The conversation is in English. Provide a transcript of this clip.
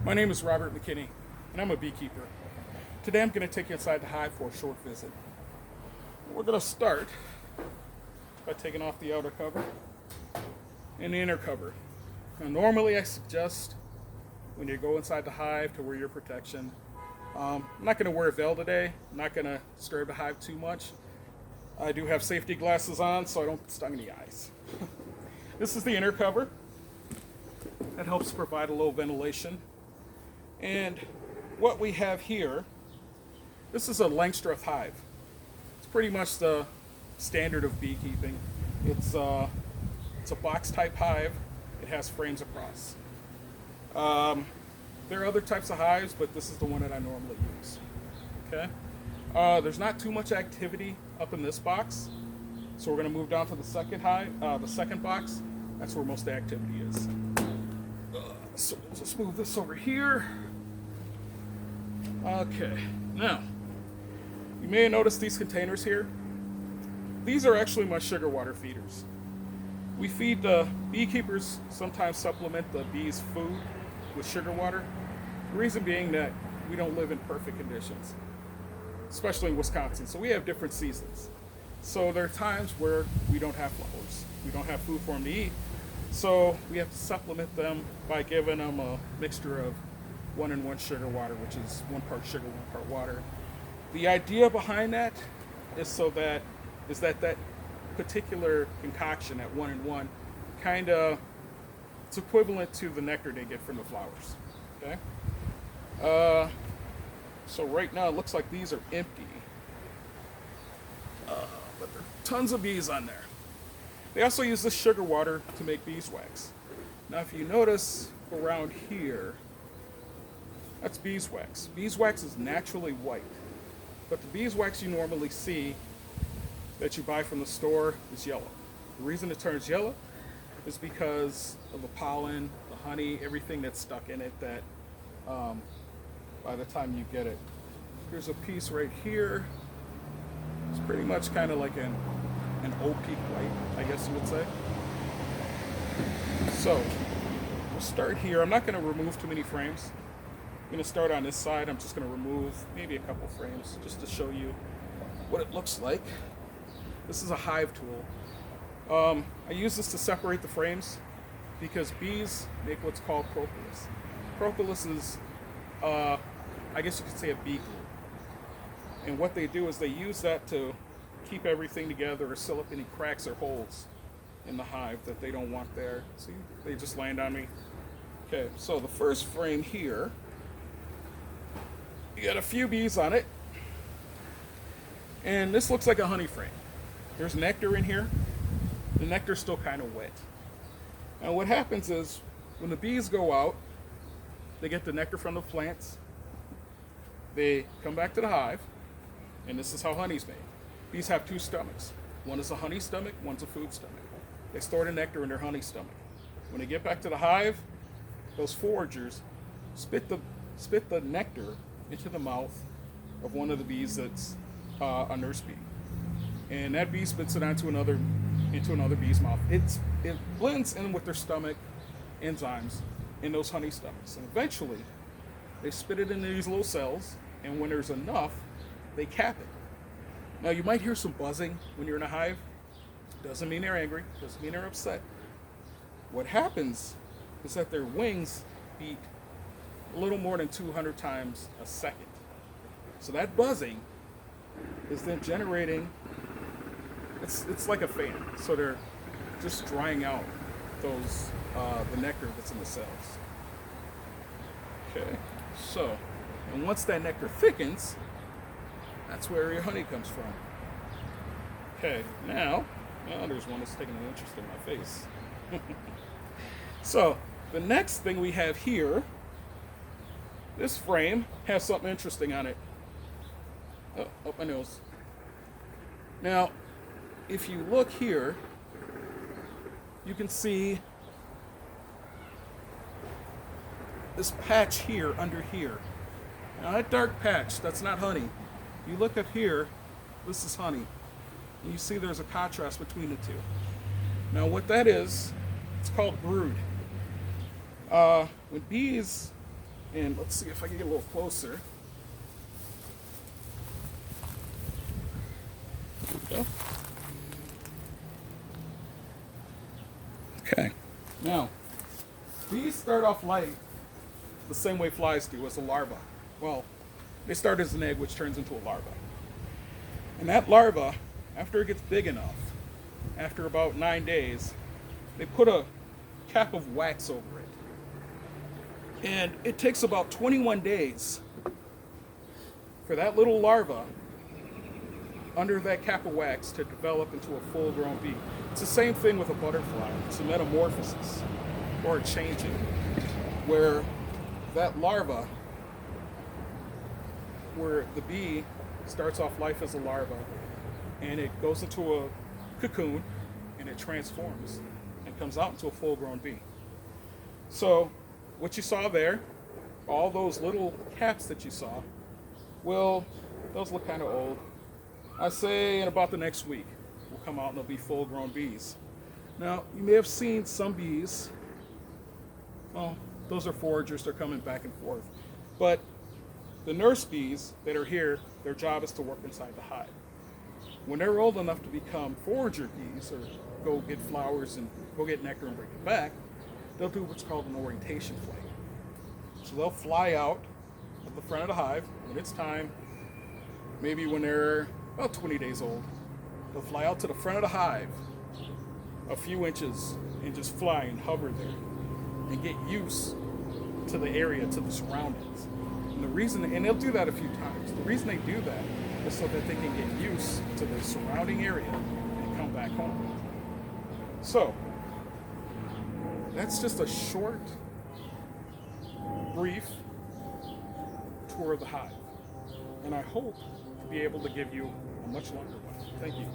My name is Robert McKinney, and I'm a beekeeper. Today I'm going to take you inside the hive for a short visit. We're going to start by taking off the outer cover and the inner cover. Now, normally I suggest when you go inside the hive to wear your protection. I'm not going to wear a veil today. I'm not going to disturb the hive too much. I do have safety glasses on so I don't get stung in the eyes. This is the inner cover. That helps provide a little ventilation. And what we have here, this is a Langstroth hive. It's pretty much the standard of beekeeping. It's a box type hive. It has frames across. There are other types of hives, but this is the one that I normally use. Okay. There's not too much activity up in this box, so we're going to move down to the second hive, the second box. That's where most of the activity is. So we'll just move this over here. Okay, now, you may have noticed these containers here. These are actually my sugar water feeders. We feed the beekeepers, sometimes supplement the bees' food with sugar water. The reason being that we don't live in perfect conditions, especially in Wisconsin, so we have different seasons. So there are times where we don't have flowers, we don't have food for them to eat, so we have to supplement them by giving them a mixture of 1-in-1 sugar water, which is 1 part sugar, 1 part water. The idea behind that is that particular concoction at 1-in-1 kind of it's equivalent to the nectar they get from the flowers. Okay. So right now it looks like these are empty, but there are tons of bees on there. They also use this sugar water to make beeswax. Now, if you notice around here, that's beeswax. Beeswax is naturally white, but the beeswax you normally see that you buy from the store is yellow. The reason it turns yellow is because of the pollen, the honey, everything that's stuck in it that by the time you get it. Here's a piece right here. It's pretty much kind of like an opaque white, I guess you would say. So we'll start here. I'm not going to remove too many frames. I'm going to start on this side. I'm just going to remove maybe a couple frames just to show you what it looks like. This is a hive tool. I use this to separate the frames because bees make what's called propolis. Propolis is, I guess you could say, a bee glue. And what they do is they use that to keep everything together or seal up any cracks or holes in the hive that they don't want there. See, they just land on me. Okay, so the first frame here, you got a few bees on it. And this looks like a honey frame. There's nectar in here. The nectar's still kind of wet. And what happens is when the bees go out, they get the nectar from the plants. They come back to the hive, and this is how honey's made. Bees have 2 stomachs. One is a honey stomach, one's a food stomach. They store the nectar in their honey stomach. When they get back to the hive, those foragers spit the nectar into the mouth of one of the bees that's a nurse bee. And that bee spits it into another bee's mouth. It blends in with their stomach enzymes in those honey stomachs. And eventually, they spit it into these little cells, and when there's enough, they cap it. Now, you might hear some buzzing when you're in a hive. Doesn't mean they're angry, doesn't mean they're upset. What happens is that their wings beat a little more than 200 times a second. So that buzzing is then generating, it's like a fan. So they're just drying out those the nectar that's in the cells. Okay, so, and once that nectar thickens, that's where your honey comes from. Okay, now, there's one that's taking an interest in my face. So, the next thing we have here, this frame has something interesting on it. Oh, up my nose. Now, if you look here, you can see this patch here under here. Now that dark patch, that's not honey. You look up here, this is honey. And you see there's a contrast between the two. Now what that is, it's called brood. When bees And let's see if I can get a little closer. There we go. Okay. Now, bees start off life the same way flies do, as a larva. Well, they start as an egg, which turns into a larva. And that larva, after it gets big enough, after about 9 days, they put a cap of wax over it. And it takes about 21 days for that little larva under that cap of wax to develop into a full-grown bee. It's the same thing with a butterfly. It's a metamorphosis, or a changing, where that larva, where the bee starts off life as a larva, and it goes into a cocoon, and it transforms, and comes out into a full-grown bee. So, what you saw there, all those little caps that you saw, well, those look kind of old. I say in about the next week, will come out and they'll be full-grown bees. Now, you may have seen some bees, well, those are foragers, they're coming back and forth. But the nurse bees that are here, their job is to work inside the hive. When they're old enough to become forager bees, or go get flowers and go get nectar and bring it back, they'll do what's called an orientation flight. So they'll fly out of the front of the hive when it's time, maybe when they're about 20 days old. They'll fly out to the front of the hive a few inches and just fly and hover there and get used to the area, to the surroundings. And the reason, and they'll do that a few times, the reason they do that is so that they can get used to the surrounding area and come back home. So, that's just a short, brief tour of the hive. And I hope to be able to give you a much longer one. Thank you.